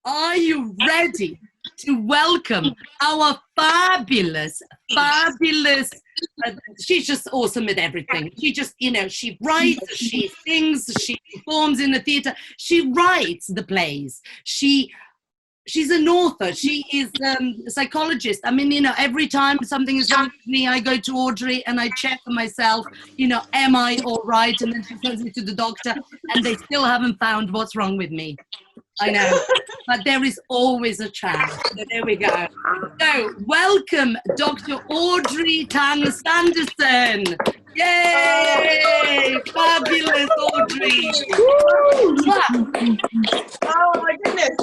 Are you ready to welcome our fabulous, she's just awesome at everything. She just, she writes, she sings, she performs in the theatre, she writes the plays, she's an author, she is a psychologist. I mean, every time something is wrong with me, I go to Audrey and I check for myself, am I all right? And then she sends me to the doctor and they still haven't found what's wrong with me. I know, but there is always a chance. So there we go. So welcome, Dr. Audrey Tang Sanderson. Yay! Fabulous, Audrey. Oh my goodness.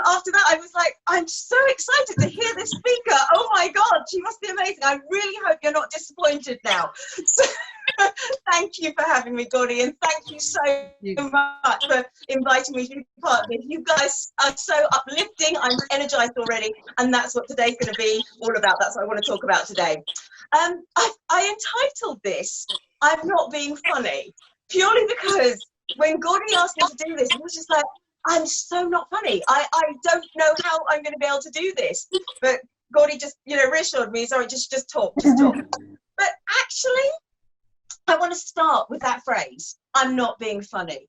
After that, I was like, I'm so excited to hear this speaker. Oh my God, she must be amazing. I really hope you're not disappointed now. So, thank you for having me, Gaudi, and thank you so much for inviting me to be part of this. You guys are so uplifting. I'm energized already, and that's what today's going to be all about. That's what I want to talk about today. I entitled this, I'm Not Being Funny, purely because when Gaudi asked me to do this, I was just like, I'm so not funny. I don't know how I'm going to be able to do this. But Gaudi just, reassured me, sorry, just talk. But actually, I want to start with that phrase, I'm not being funny.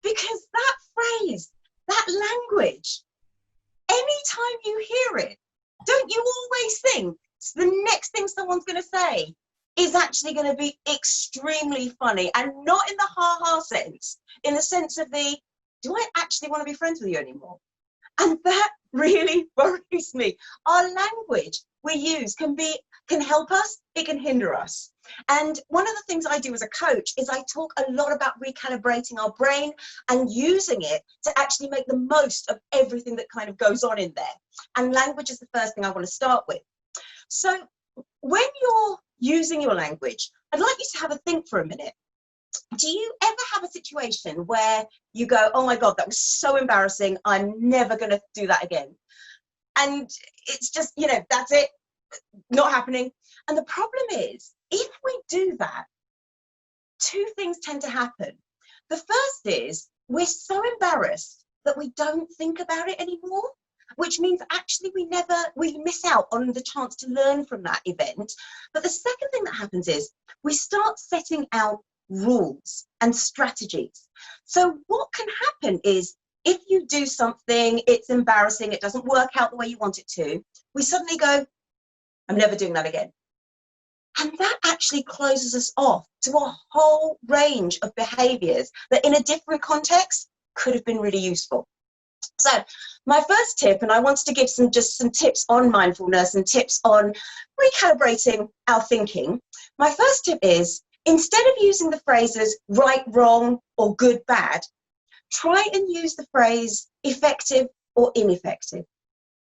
Because that phrase, that language, anytime you hear it, don't you always think the next thing someone's going to say is actually going to be extremely funny, and not in the ha-ha sense, in the sense of the, do I actually want to be friends with you anymore? And that really worries me. Our language we use can help us, it can hinder us. And one of the things I do as a coach is I talk a lot about recalibrating our brain and using it to actually make the most of everything that kind of goes on in there. And language is the first thing I want to start with. So when you're using your language, I'd like you to have a think for a minute. Do you ever have a situation where you go, oh my God, that was so embarrassing, I'm never going to do that again? And it's just, that's it, not happening. And the problem is, if we do that, two things tend to happen. The first is we're so embarrassed that we don't think about it anymore, which means actually we miss out on the chance to learn from that event. But the second thing that happens is we start setting out rules and strategies. So what can happen is if you do something, it's embarrassing, it doesn't work out the way you want it to, we suddenly go, I'm never doing that again. And that actually closes us off to a whole range of behaviors that in a different context could have been really useful. So my first tip, and I wanted to give some tips on mindfulness and tips on recalibrating our thinking. My first tip is, instead of using the phrases right, wrong, or good, bad, try and use the phrase effective or ineffective.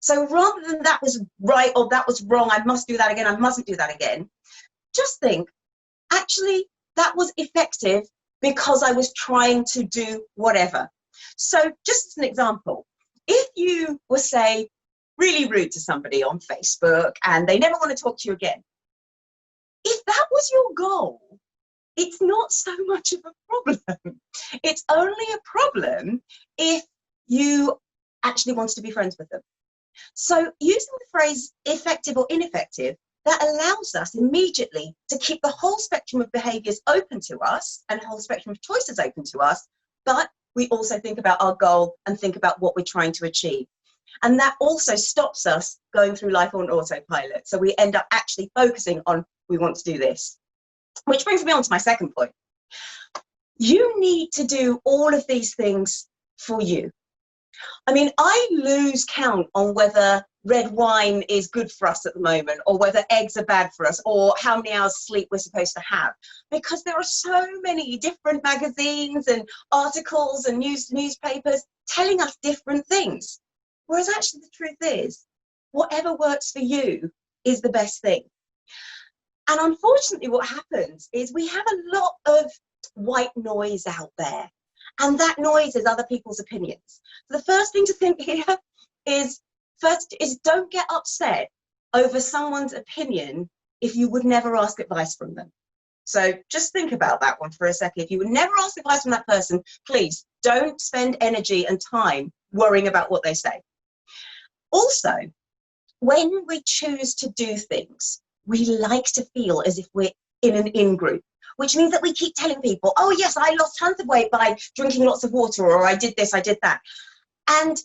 So rather than that was right or that was wrong, I must do that again, I mustn't do that again, just think, actually, that was effective because I was trying to do whatever. So just as an example, if you were, say, really rude to somebody on Facebook and they never want to talk to you again, if that was your goal, it's not so much of a problem. It's only a problem if you actually wanted to be friends with them. So using the phrase effective or ineffective, that allows us immediately to keep the whole spectrum of behaviors open to us and the whole spectrum of choices open to us, but we also think about our goal and think about what we're trying to achieve. And that also stops us going through life on autopilot. So we end up actually focusing on, we want to do this. Which brings me on to my second point. You need to do all of these things for you. I mean, I lose count on whether red wine is good for us at the moment, or whether eggs are bad for us, or how many hours sleep we're supposed to have, because there are so many different magazines and articles and newspapers telling us different things. Whereas actually the truth is, whatever works for you is the best thing. And unfortunately, what happens is we have a lot of white noise out there, and that noise is other people's opinions. So the first thing to think here is, don't get upset over someone's opinion if you would never ask advice from them. So just think about that one for a second. If you would never ask advice from that person, please don't spend energy and time worrying about what they say. Also, when we choose to do things, we like to feel as if we're in an in-group, which means that we keep telling people, oh yes, I lost tons of weight by drinking lots of water, or I did this, I did that. And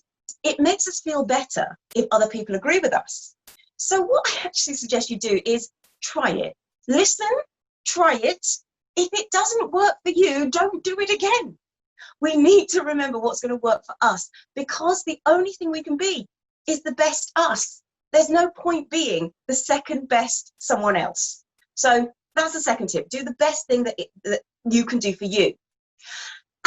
it makes us feel better if other people agree with us. So what I actually suggest you do is try it. Listen, try it. If it doesn't work for you, don't do it again. We need to remember what's going to work for us, because the only thing we can be is the best us. There's no point being the second best someone else. So that's the second tip. Do the best thing that you can do for you.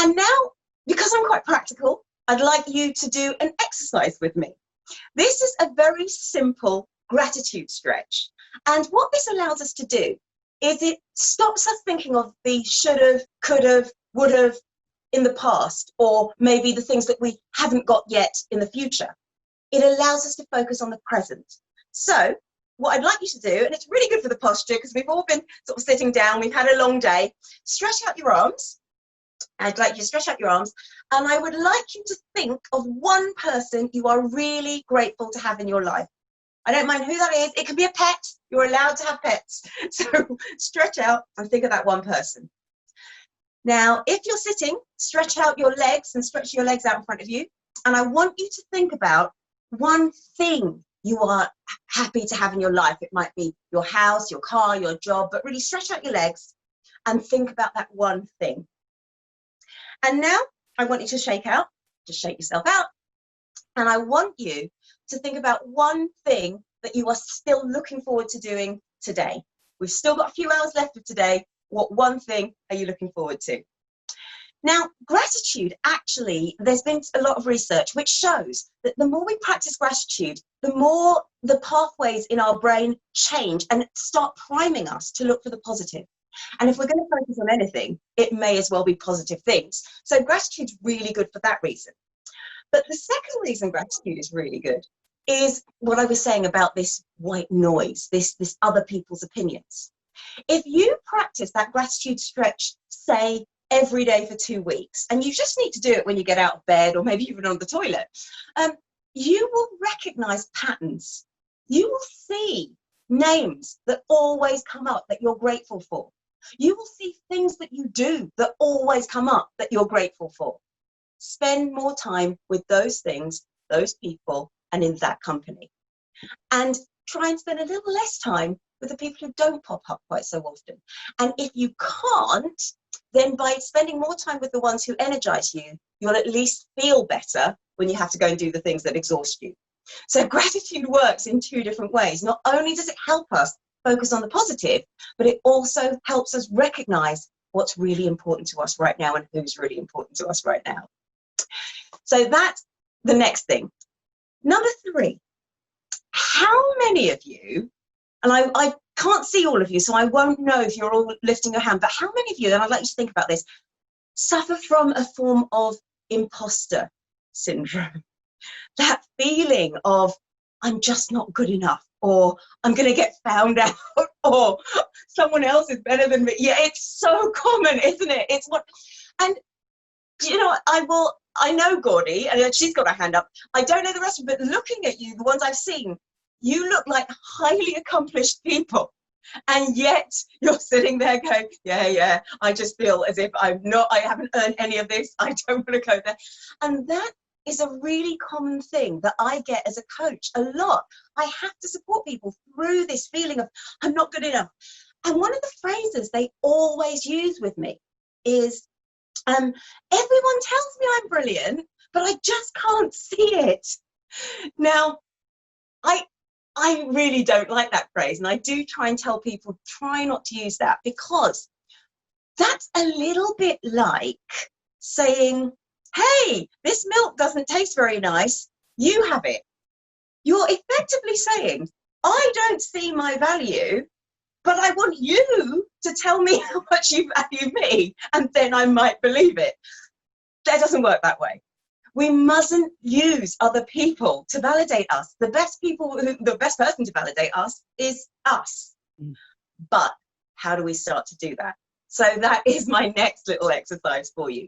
And now, because I'm quite practical, I'd like you to do an exercise with me. This is a very simple gratitude stretch. And what this allows us to do is it stops us thinking of the should have, could have, would have in the past, or maybe the things that we haven't got yet in the future. It allows us to focus on the present. So what I'd like you to do, and it's really good for the posture because we've all been sort of sitting down, we've had a long day, stretch out your arms. I'd like you to stretch out your arms, and I would like you to think of one person you are really grateful to have in your life. I don't mind who that is. It can be a pet. You're allowed to have pets. So stretch out and think of that one person. Now, if you're sitting, stretch out your legs and stretch your legs out in front of you. And I want you to think about one thing you are happy to have in your life. It might be your house, your car, your job, but really stretch out your legs and think about that one thing. And now I want you to shake out, just shake yourself out. And I want you to think about one thing that you are still looking forward to doing today. We've still got a few hours left of today. What one thing are you looking forward to? Now, gratitude, actually, there's been a lot of research which shows that the more we practice gratitude, the more the pathways in our brain change and start priming us to look for the positive. And if we're going to focus on anything, it may as well be positive things. So gratitude's really good for that reason. But the second reason gratitude is really good is what I was saying about this white noise, this other people's opinions. If you practice that gratitude stretch, say, every day for 2 weeks, and you just need to do it when you get out of bed or maybe even on the toilet, you will recognize patterns. You will see names that always come up that you're grateful for. You will see things that you do that always come up that you're grateful for. Spend more time with those things, those people, and in that company. And try and spend a little less time with the people who don't pop up quite so often. And if you can't, then by spending more time with the ones who energize you, you'll at least feel better when you have to go and do the things that exhaust you. So gratitude works in two different ways. Not only does it help us focus on the positive, but it also helps us recognize what's really important to us right now and who's really important to us right now. So that's the next thing. Number 3, how many of you, and I can't see all of you, so I won't know if you're all lifting your hand, but how many of you, and I'd like you to think about this, suffer from a form of imposter syndrome? That feeling of, I'm just not good enough, or I'm going to get found out, or someone else is better than me. Yeah, it's so common, isn't it? It's what, and you know, I know Gordy, and she's got her hand up. I don't know the rest of them, but looking at you, the ones I've seen, you look like highly accomplished people. And yet you're sitting there going, yeah, I just feel as if I haven't earned any of this. I don't want to go there. And that is a really common thing that I get as a coach a lot. I have to support people through this feeling of I'm not good enough. And one of the phrases they always use with me is, everyone tells me I'm brilliant, but I just can't see it. Now, I really don't like that phrase, and I do try and tell people, try not to use that, because that's a little bit like saying, hey, this milk doesn't taste very nice, you have it. You're effectively saying, I don't see my value, but I want you to tell me how much you value me, and then I might believe it. That doesn't work that way. We mustn't use other people to validate us. The best person to validate us is us. But how do we start to do that? So that is my next little exercise for you.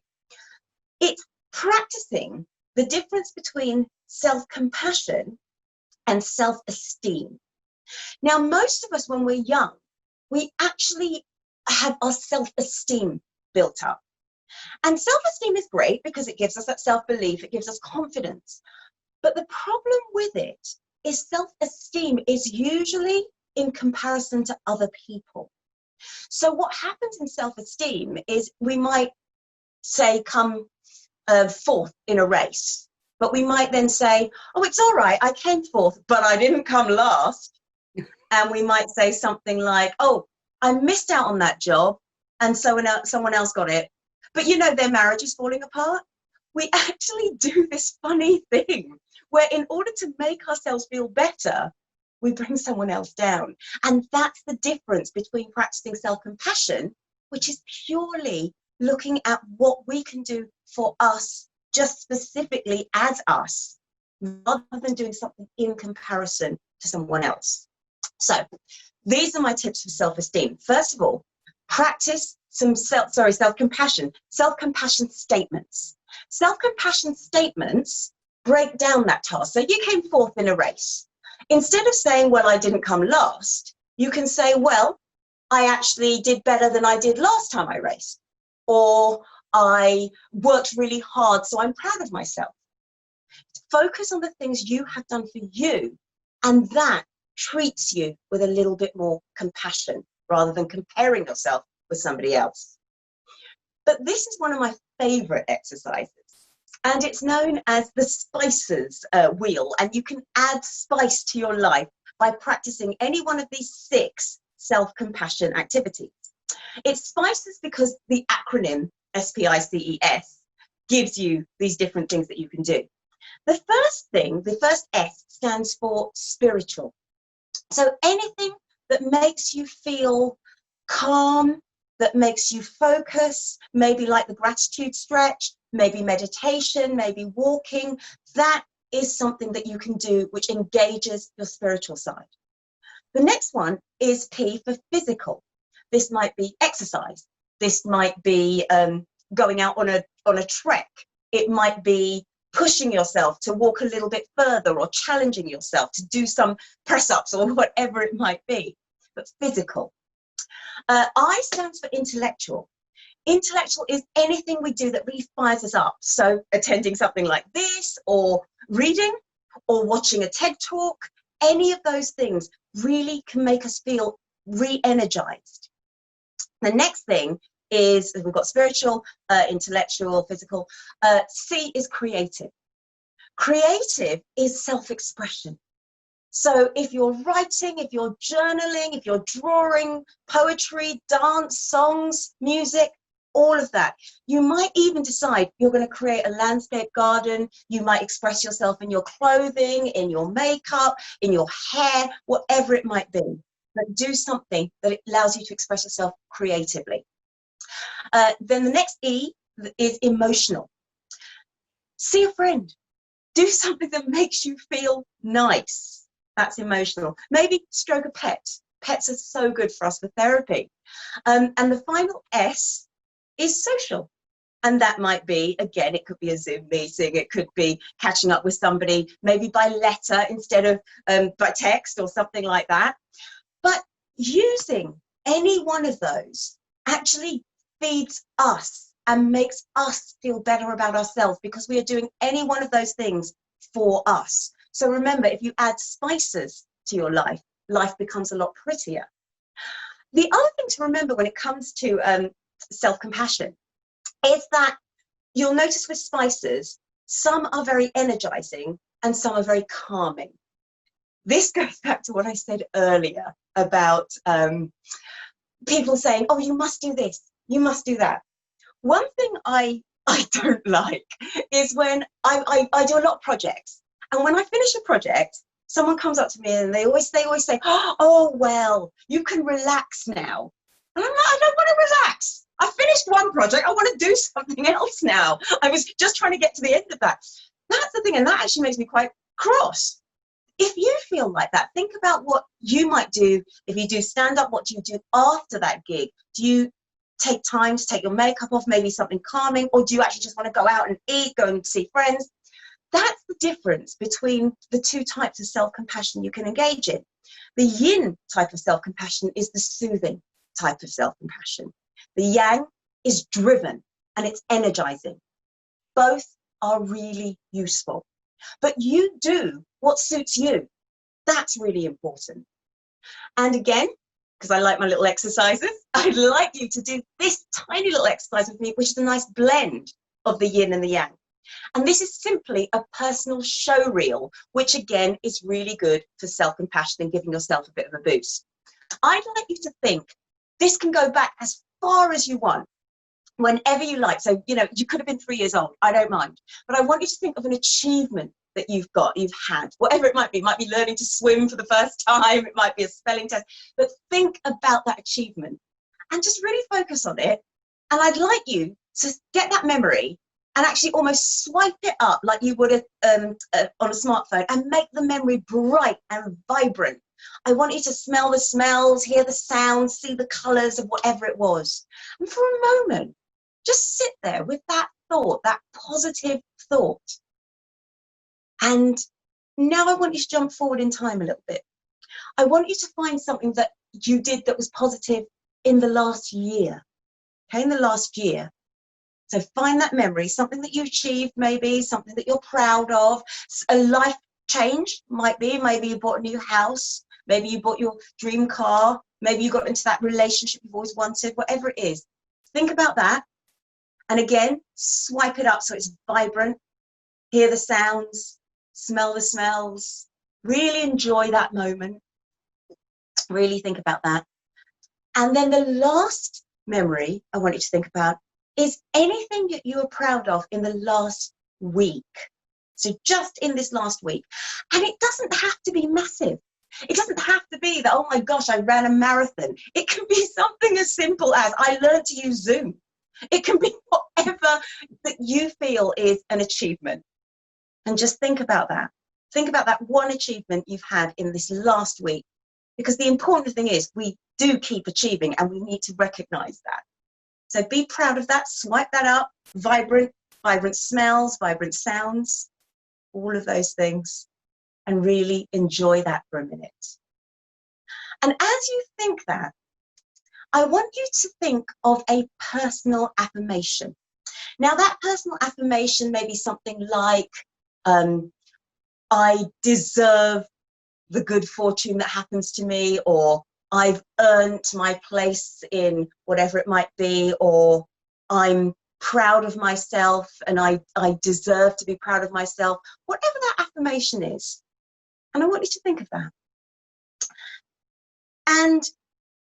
It's practicing the difference between self-compassion and self-esteem. Now, most of us, when we're young, we actually have our self-esteem built up. And self-esteem is great because it gives us that self-belief, it gives us confidence. But the problem with it is self-esteem is usually in comparison to other people. So what happens in self-esteem is we might say come fourth in a race, but we might then say, oh, it's all right, I came fourth, but I didn't come last. And we might say something like, oh, I missed out on that job and someone else got it. But you know, their marriage is falling apart. We actually do this funny thing where in order to make ourselves feel better, we bring someone else down. And that's the difference between practicing self-compassion, which is purely looking at what we can do for us, just specifically as us, rather than doing something in comparison to someone else. So these are my tips for self-esteem. First of all, practice some self-compassion statements. Self-compassion statements break down that task. So you came fourth in a race. Instead of saying, well, I didn't come last, you can say, well, I actually did better than I did last time I raced. Or I worked really hard, so I'm proud of myself. Focus on the things you have done for you, and that treats you with a little bit more compassion rather than comparing yourself with somebody else. But this is one of my favorite exercises, and it's known as the spices wheel, and you can add spice to your life by practicing any one of these 6 self-compassion activities. It's spices because the acronym SPICES gives you these different things that you can do. The first thing, the first S, stands for spiritual. So anything that makes you feel calm, that makes you focus, maybe like the gratitude stretch, maybe meditation, maybe walking, that is something that you can do which engages your spiritual side. The next one is P for physical. This might be exercise. This might be going out on a trek. It might be pushing yourself to walk a little bit further or challenging yourself to do some press-ups or whatever it might be, but physical. I stands for intellectual. Intellectual is anything we do that really fires us up. So attending something like this, or reading, or watching a TED talk, any of those things really can make us feel re-energized. The next thing is, we've got spiritual, intellectual, physical. C is creative. Creative is self-expression. So if you're writing, if you're journaling, if you're drawing, poetry, dance, songs, music, all of that. You might even decide you're going to create a landscape garden. You might express yourself in your clothing, in your makeup, in your hair, whatever it might be. But do something that allows you to express yourself creatively. Then the next E is emotional. See a friend. Do something that makes you feel nice. That's emotional. Maybe stroke a pet. Pets are so good for us for therapy. And the final S is social. And that might be, again, it could be a Zoom meeting. It could be catching up with somebody, maybe by letter instead of by text or something like that. But using any one of those actually feeds us and makes us feel better about ourselves, because we are doing any one of those things for us. So remember, if you add spices to your life, life becomes a lot prettier. The other thing to remember when it comes to self-compassion is that you'll notice with spices, some are very energizing and some are very calming. This goes back to what I said earlier about people saying, oh, you must do this, you must do that. One thing I don't like is when I do a lot of projects, and when I finish a project, someone comes up to me and they always say, oh, well, you can relax now. And I'm like, I don't want to relax. I finished one project, I want to do something else now. I was just trying to get to the end of that. That's the thing, and that actually makes me quite cross. If you feel like that, think about what you might do. If you do stand up, what do you do after that gig? Do you take time to take your makeup off, maybe something calming, or do you actually just want to go out and eat, go and see friends? that's the difference between the two types of self-compassion you can engage in. The yin type of self-compassion is the soothing type of self-compassion. The yang is driven and it's energizing. Both are really useful. But you do what suits you. That's really important. And again, because I like my little exercises, I'd like you to do this tiny little exercise with me, which is a nice blend of the yin and the yang. And this is simply a personal show reel, which again is really good for self-compassion and giving yourself a bit of a boost. I'd like you to think, this can go back as far as you want, whenever you like. So, you know, you could have been 3 years old, I don't mind. But I want you to think of an achievement that you've had, whatever it might be. It might be learning to swim for the first time, it might be a spelling test, but think about that achievement and just really focus on it. And I'd like you to get that memory and actually almost swipe it up like you would on a smartphone and make the memory bright and vibrant. I want you to smell the smells, hear the sounds, see the colours of whatever it was. And for a moment, just sit there with that thought, that positive thought. And now I want you to jump forward in time a little bit. I want you to find something that you did that was positive in the last year. Okay, in the last year. So find that memory, something that you achieved, maybe something that you're proud of, a life change, maybe you bought a new house, maybe you bought your dream car, maybe you got into that relationship you've always wanted, whatever it is. Think about that. And again, swipe it up so it's vibrant, hear the sounds, smell the smells, really enjoy that moment, really think about that. And then the last memory I want you to think about is anything that you are proud of in the last week. So just in this last week. And it doesn't have to be massive. It doesn't have to be that, oh my gosh, I ran a marathon. It can be something as simple as I learned to use Zoom. It can be whatever that you feel is an achievement. And just think about that. Think about that one achievement you've had in this last week. Because the important thing is we do keep achieving and we need to recognize that. So be proud of that, swipe that up, vibrant smells, vibrant sounds, all of those things, and really enjoy that for a minute. And as you think that, I want you to think of a personal affirmation. Now that personal affirmation may be something like, I deserve the good fortune that happens to me, or I've earned my place in whatever it might be, or I'm proud of myself and I deserve to be proud of myself, whatever that affirmation is. And I want you to think of that. And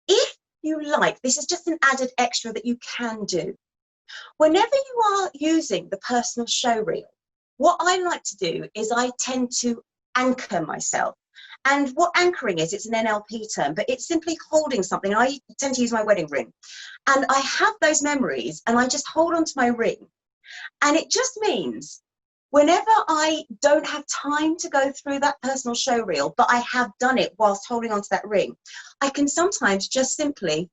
if you like, this is just an added extra that you can do. Whenever you are using the personal show reel, what I like to do is I tend to anchor myself. And what anchoring is, it's an NLP term, but it's simply holding something. I tend to use my wedding ring. And I have those memories and I just hold on to my ring. And it just means whenever I don't have time to go through that personal show reel, but I have done it whilst holding on to that ring, I can sometimes just simply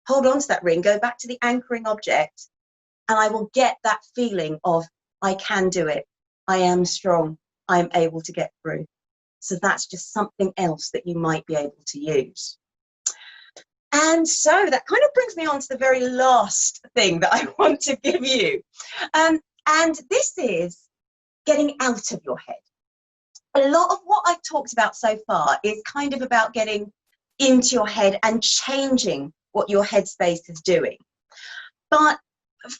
hold on to that ring, go back to the anchoring object, and I will get that feeling of, I can do it. I am strong. I'm able to get through. So that's just something else that you might be able to use. And so that kind of brings me on to the very last thing that I want to give you. And this is getting out of your head. A lot of what I've talked about so far is kind of about getting into your head and changing what your headspace is doing. But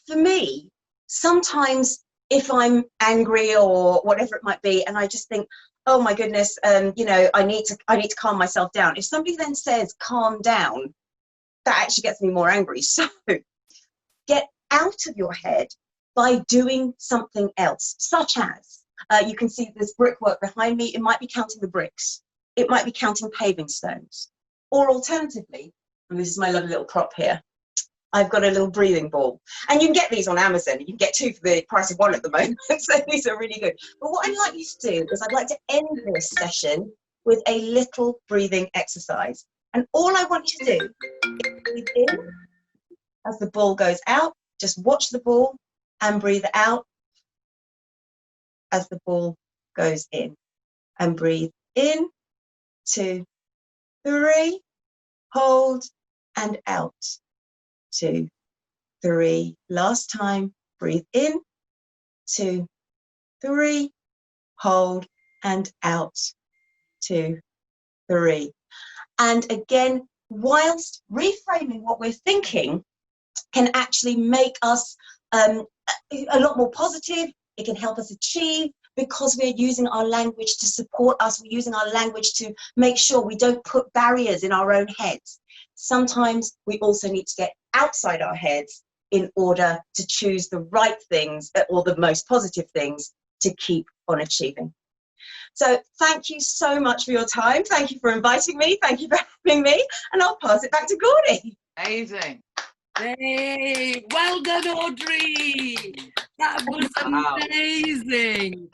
for me, sometimes if I'm angry or whatever it might be, and I just think, oh my goodness, you know, I need to calm myself down. If somebody then says, calm down, that actually gets me more angry. So get out of your head by doing something else, such as, you can see this brickwork behind me. It might be counting the bricks. It might be counting paving stones. Or alternatively, and this is my lovely little prop here, I've got a little breathing ball. And you can get these on Amazon. You can get 2 for the price of 1 at the moment. So these are really good. But what I'd like you to do is I'd like to end this session with a little breathing exercise. And all I want you to do is breathe in as the ball goes out. Just watch the ball and breathe out as the ball goes in. And breathe in, 2, 3, hold and out, 2, 3. Last time, breathe in, 2, 3, hold and out, 2, 3. And again, whilst reframing what we're thinking can actually make us a lot more positive. It can help us achieve, because we're using our language to support us. We're using our language to make sure we don't put barriers in our own heads. Sometimes we also need to get outside our heads in order to choose the right things, or the most positive things, to keep on achieving. So thank you so much for your time. Thank you for inviting me. Thank you for having me. And I'll pass it back to Gordy. Amazing. Hey, well done, Audrey. That was amazing.